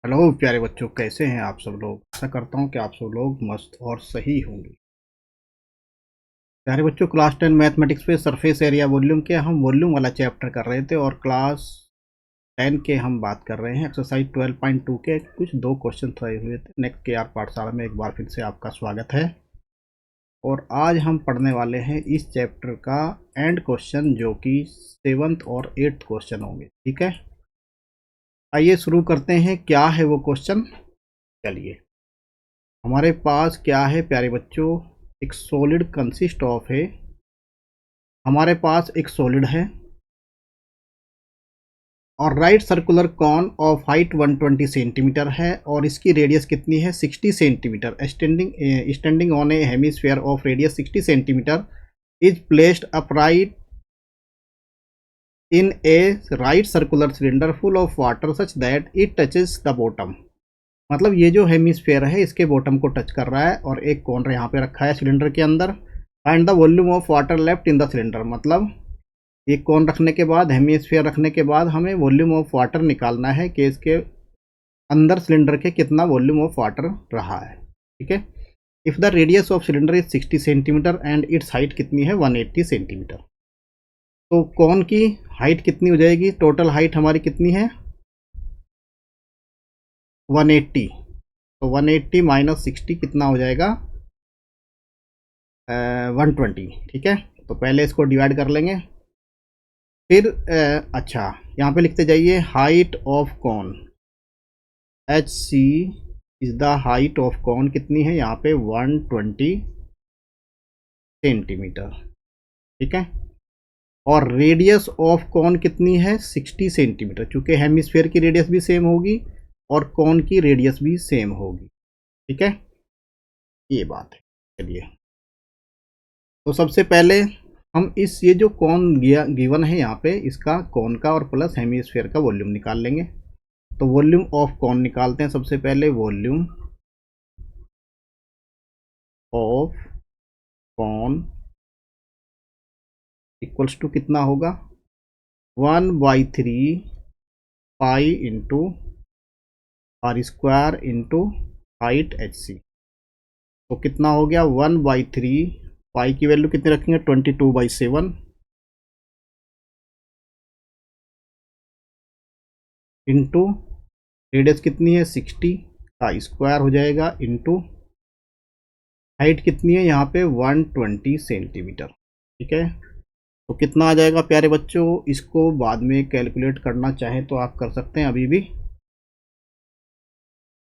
Hello प्यारे बच्चों, कैसे हैं आप सब लोग। आशा करता हूं कि आप सब लोग मस्त और सही होंगे। प्यारे बच्चों, क्लास 10 मैथमेटिक्स पे सरफेस एरिया वॉल्यूम के हम वॉल्यूम वाला चैप्टर कर रहे थे और क्लास 10 के हम बात कर रहे हैं। एक्सरसाइज 12.2 के कुछ दो क्वेश्चन आए हुए थे। नेक्स्ट के आर पाठशाला में एक बार फिर से आपका स्वागत है। और आज हम पढ़ने वाले हैं इस चैप्टर का एंड क्वेश्चन, जो कि 7th और 8th क्वेश्चन होंगे। ठीक है, आइए शुरू करते हैं। क्या है वो क्वेश्चन, चलिए। हमारे पास क्या है प्यारे बच्चों, एक सॉलिड कंसिस्ट ऑफ है। हमारे पास एक सॉलिड है और right circular cone of height 120 centimetre है और इसकी रेडियस कितनी है, 60 centimetre. Standing on a hemisphere of radius 60 centimetre is placed upright in a right circular cylinder full of water such that it touches the bottom. मतलब ये जो hemisphere है इसके बॉटम को टच कर रहा है और एक कॉर्नर यहाँ पे रखा है सिलेंडर के अंदर। Find the volume of water left in the cylinder. मतलब एक कॉन रखने के बाद, हेमिस्फीयर रखने के बाद हमें वॉल्यूम ऑफ वाटर निकालना है कि इसके अंदर सिलेंडर के कितना वॉल्यूम ऑफ वाटर रहा है। ठीक है, if the radius of cylinder is 60 centimetre and it's height कितनी है, 180 सेंटीमीटर। तो कॉन की हाइट कितनी हो जाएगी, टोटल हाइट हमारी कितनी है 180। तो 180 माइनस 60 कितना हो जाएगा, 120। ठीक है, तो पहले इसको डिवाइड कर लेंगे। फिर अच्छा, यहाँ पे लिखते जाइए height of cone, H C is the height of cone. कितनी है यहाँ पे, 120 सेंटीमीटर। ठीक है, और रेडियस ऑफ कॉन कितनी है, 60 सेंटीमीटर। चूंकि हेमिस्फीयर की रेडियस भी सेम होगी और कॉन की रेडियस भी सेम होगी। ठीक है, ये बात है। चलिए, तो सबसे पहले हम ये जो कॉन गिवन है यहाँ पे, इसका कॉन का और प्लस हेमिस्फीयर का वॉल्यूम निकाल लेंगे। तो वॉल्यूम ऑफ कॉन निकालते हैं सबसे पहले। Volume of cone equals to कितना होगा, 1/3 pi into R square into height H C. तो कितना हो गया, 1/3 पाई की वैल्यू कितनी रखेंगे, 22/7 इंटू रेडियस कितनी है 60 का स्क्वायर हो जाएगा इंटू हाइट कितनी है यहाँ पे 120 सेंटीमीटर। ठीक है, तो कितना आ जाएगा प्यारे बच्चों। इसको बाद में कैलकुलेट करना चाहें तो आप कर सकते हैं,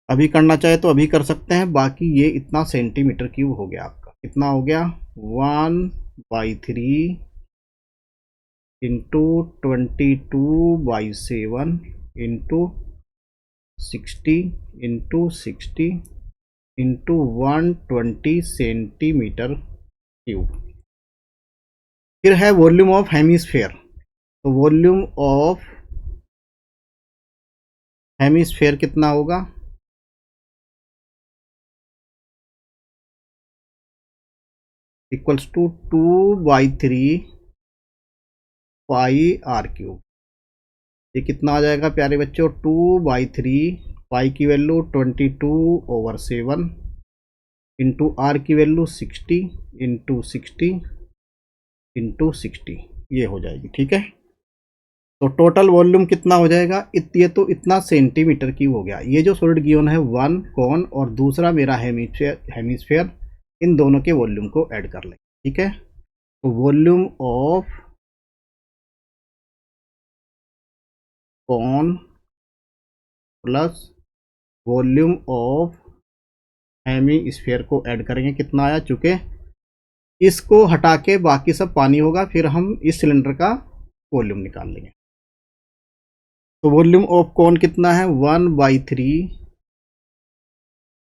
अभी करना चाहे तो अभी कर सकते हैं। बाकी ये इतना सेंटीमीटर क्यूब हो गया आपका। कितना हो गया, 1/3 into 22/7 into 60 into 60 into 120 centimetre cube. फिर है वॉल्यूम ऑफ हेमिस्फेयर। तो वॉल्यूम ऑफ हेमिस्फेयर कितना होगा, equals to 2/3 pi R cube. ये कितना आ जाएगा प्यारे बच्चों, 2/3 पाई की वैल्यू 22/7 इंटू आर की वैल्यू 60 इंटू 60 इंटू 60, ये हो जाएगी। ठीक है, तो टोटल वॉल्यूम कितना हो जाएगा, ये तो इतना सेंटीमीटर की हो गया। ये जो सॉलिड गिवन है, वन कॉन और दूसरा मेरा हेमिस्फेयर, इन दोनों के वॉल्यूम को ऐड कर लेंगे। ठीक है, तो volume of cone plus volume of hemisphere को ऐड करेंगे। कितना आया, चूंकि इसको हटा के बाकी सब पानी होगा, फिर हम इस सिलेंडर का वॉल्यूम निकाल लेंगे। तो वॉल्यूम ऑफ कॉन कितना है, 1/3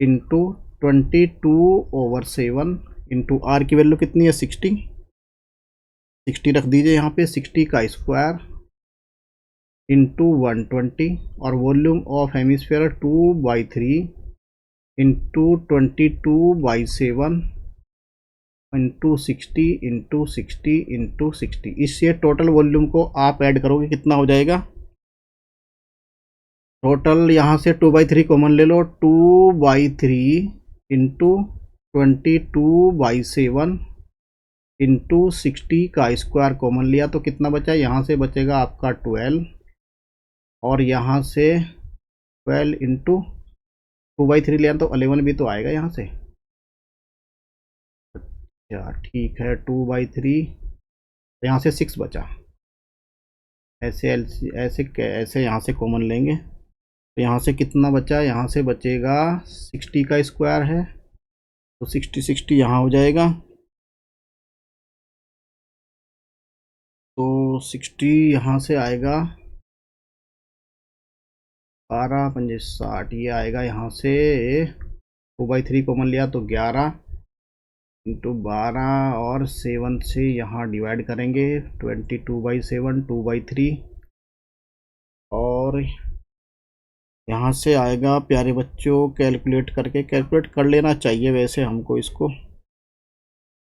इंटू 22/7 इंटू आर की वैल्यू कितनी है, 60 रख दीजिए यहाँ पे, 60 का स्क्वायर इंटू 120 और volume of hemisphere 2/3 into 22/7 into 60 into 60 into 60। इससे टोटल वॉल्यूम को आप ऐड करोगे, कितना हो जाएगा, टोटल यहाँ से 2/3 कॉमन ले लो, 2/3 इंटू 22/7 इंटू 60 का स्क्वायर कॉमन लिया तो कितना बचा, यहाँ से बचेगा आपका 12 और यहाँ से 12 इंटू 2/3 लिया तो 11 भी तो आएगा यहाँ से। अच्छा ठीक है, 2/3 यहाँ से 6 बचा, ऐसे ऐसे ऐसे यहाँ से कॉमन लेंगे तो यहाँ से कितना बचा, यहाँ से बचेगा 60 का स्क्वायर है तो 60 यहाँ हो जाएगा, तो 60 यहाँ से आएगा 12×5 = 60, ये आएगा यहाँ से 2/3 कॉमन लिया तो 11 इंटू 12 और 7 से यहाँ डिवाइड करेंगे 22/7 2/3 और यहाँ से आएगा प्यारे बच्चों, कैलकुलेट करके कैलकुलेट कर लेना चाहिए वैसे हमको इसको,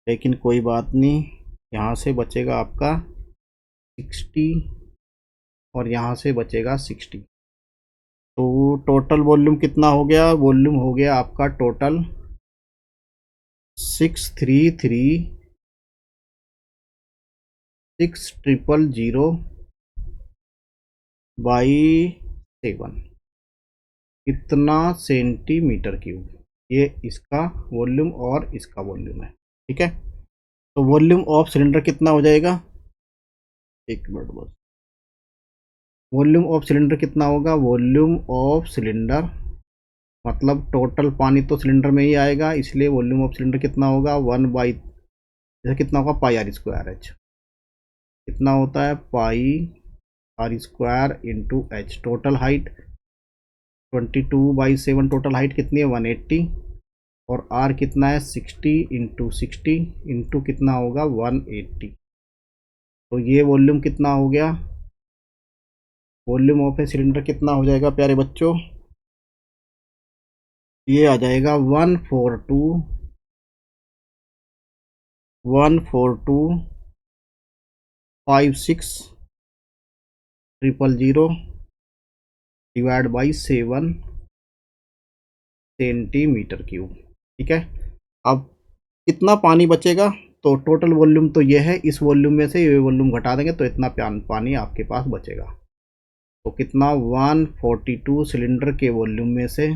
लेकिन कोई बात नहीं, यहाँ से बचेगा आपका 60 और यहाँ से बचेगा 60, तो टोटल वॉल्यूम कितना हो गया, वॉल्यूम हो गया आपका टोटल 633,600/7 इतना सेंटीमीटर क्यूब, ये इसका वॉल्यूम और इसका वॉल्यूम है। ठीक है, तो वॉल्यूम ऑफ सिलेंडर कितना हो जाएगा, एक मिनट बस, वॉल्यूम ऑफ सिलेंडर कितना होगा, वॉल्यूम ऑफ सिलेंडर मतलब टोटल पानी तो सिलेंडर में ही आएगा, इसलिए वॉल्यूम ऑफ सिलेंडर कितना होगा 1 जैसे कितना होगा πr²h, कितना होता है πr² into h, total height 22/7, total height कितनी है 180 और r कितना है 60 इंटू 60 इंटू कितना होगा 180, तो ये वॉल्यूम कितना हो गया, वॉल्यूम ऑफ ए सिलेंडर कितना हो जाएगा प्यारे बच्चों, ये आ जाएगा 142,56,000 डिवाइड बाई 7 सेंटीमीटर क्यूब। ठीक है, अब कितना पानी बचेगा, तो टोटल वॉल्यूम तो ये है, इस वॉल्यूम में से ये वॉल्यूम घटा देंगे तो इतना पानी आपके पास बचेगा, तो कितना 142 सिलेंडर के वॉल्यूम में से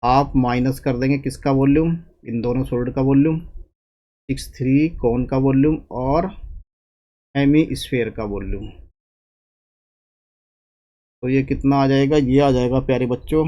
आप माइनस कर देंगे किसका वॉल्यूम, इन दोनों सॉलिड का वॉल्यूम, 63 कौन का वॉल्यूम और हेमी स्फीयर का वॉल्यूम, तो ये कितना आ जाएगा, ये आ जाएगा प्यारे बच्चों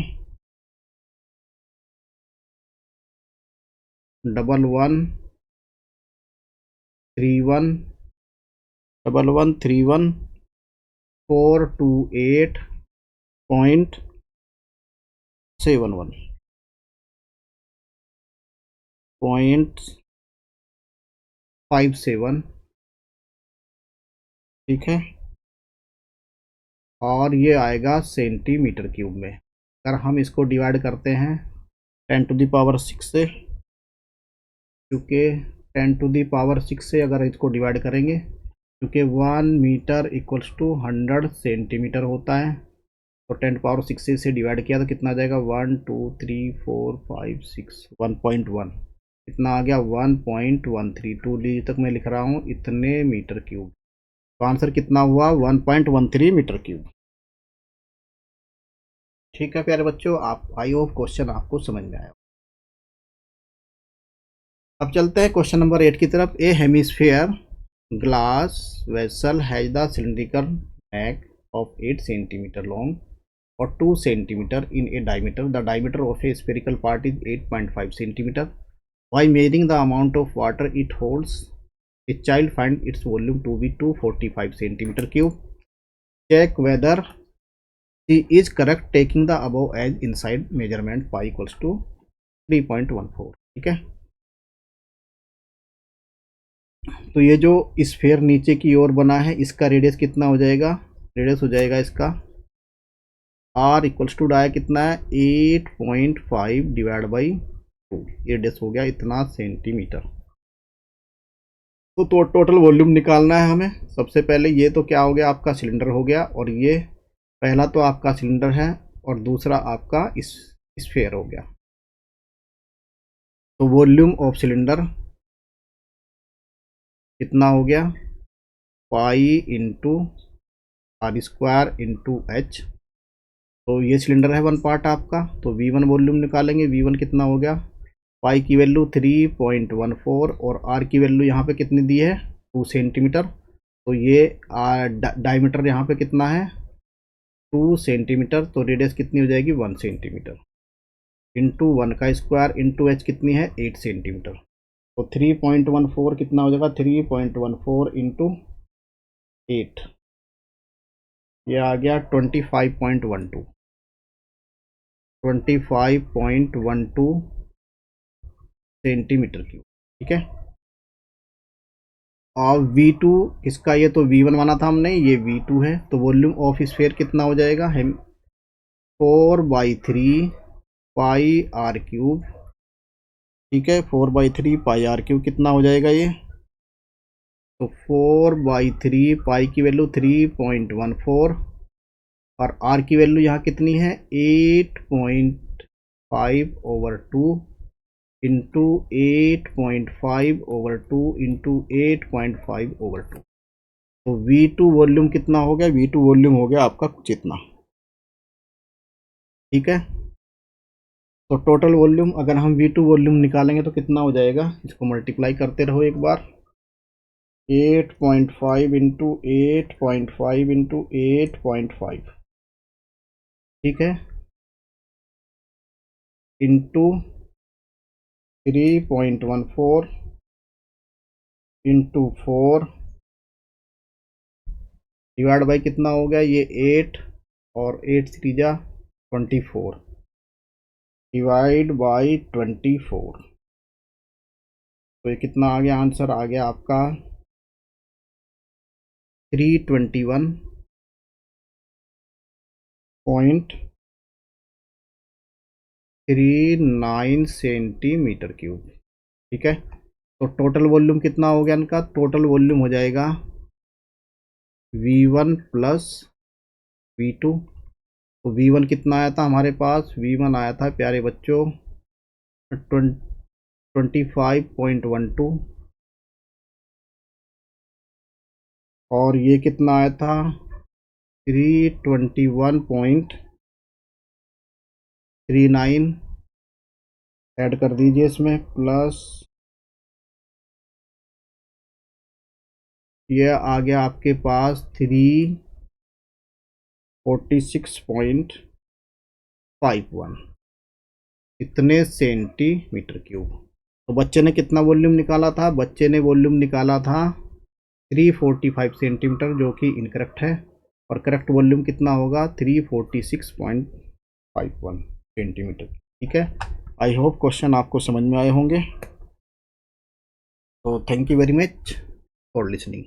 11,3,1,428.57, ठीक है, और ये आएगा सेंटीमीटर क्यूब में। अगर हम इसको डिवाइड करते हैं 10⁶ से, क्योंकि 10⁶ से अगर इसको डिवाइड करेंगे, क्योंकि 1 मीटर इक्वल्स टू 100 सेंटीमीटर होता है, तो 10⁶ से डिवाइड किया तो कितना आ जाएगा 1 2 3 4 5 6 1.1, इतना आ गया 1.132 तक मैं लिख रहा हूँ इतने मीटर क्यूब, तो आंसर कितना हुआ 1.13 मीटर क्यूब। ठीक है प्यारे बच्चों, आप आई होप क्वेश्चन आपको समझ में आया। अब चलते हैं क्वेश्चन नंबर 8 की तरफ। A hemisphere glass vessel has the cylindrical neck of 8 centimeter long or 2 centimeter in a diameter. The diameter of a spherical part is 8.5 centimeter. By measuring the amount of water it holds, a child finds its volume to be 245 centimeter cube. Check whether she is correct taking the above as inside measurement pi equals to 3.14. ठीक है, तो ये जो sphere नीचे की ओर बना है इसका रेडियस कितना हो जाएगा, रेडियस हो जाएगा इसका r इक्वल्स टू डाया कितना है 8.5 डिवाइड बाई 2, ये रेडियस हो गया इतना सेंटीमीटर। तो टोटल वॉल्यूम निकालना है हमें। सबसे पहले ये तो क्या हो गया, आपका सिलेंडर हो गया, और ये पहला तो आपका सिलेंडर है और दूसरा आपका स्फीयर हो गया। तो वॉल्यूम ऑफ सिलेंडर कितना हो गया, pi into R square into H. तो ये सिलेंडर है वन पार्ट आपका, तो V1 वॉल्यूम निकालेंगे। V1 कितना हो गया, पाई की वैल्यू 3.14 और आर की वैल्यू यहाँ पे कितनी दी है, 2 सेंटीमीटर। तो ये डायमीटर यहाँ पे कितना है, 2 सेंटीमीटर। तो रेडियस कितनी हो जाएगी, 1 सेंटीमीटर इंटू 1 का स्क्वायर इंटू एच कितनी है, 8 सेंटीमीटर। तो 3.14 कितना हो जाएगा, 3.14 इंटू 8, ये आ गया 25.12 सेंटीमीटर क्यूब। ठीक है। और V2 इसका, ये तो V1 माना था हमने, ये V2 है। तो वॉल्यूम ऑफ स्फीयर कितना हो जाएगा, हम 4/3 पाई आर क्यूब। ठीक है, 4/3 पाई आर क्यूब कितना हो जाएगा ये, तो 4/3 पाई की वैल्यू 3.14 और आर की वैल्यू यहाँ कितनी है, 8.5/2 इंटू 8.5/2 इंटू 8.5/2। तो V2 वॉल्यूम कितना हो गया, V2 वॉल्यूम हो गया आपका कुछ इतना। ठीक है। तो टोटल वॉल्यूम अगर हम V2 वॉल्यूम निकालेंगे तो कितना हो जाएगा, इसको मल्टीप्लाई करते रहो एक बार, 8.5 इंटू 8.5 इंटू 8.5, ठीक है, इंटू 3.14 इंटू 4 डिवाइड बाई कितना हो गया, ये 8 और 8 3 जा 24 डिवाइड बाई 24। तो ये कितना आ गया, आंसर आ गया आपका 321.39 सेंटीमीटर क्यूब। ठीक है। तो टोटल वॉल्यूम कितना हो गया इनका, टोटल वॉल्यूम हो जाएगा V1 प्लस V2। तो V1 कितना आया था हमारे पास, V1 आया था प्यारे बच्चों 25.12 और ये कितना आया था 321.39 ऐड कर दीजिए इसमें, प्लस ये आ गया आपके पास 346.51 इतने सेंटीमीटर क्यूब। तो बच्चे ने कितना वॉल्यूम निकाला था, बच्चे ने वॉल्यूम निकाला था 345 सेंटीमीटर, जो कि इनकरेक्ट है। और करेक्ट वॉल्यूम कितना होगा, 346.51 सेंटीमीटर। ठीक है। आई होप क्वेश्चन आपको समझ में आए होंगे। तो thank you very much for listening.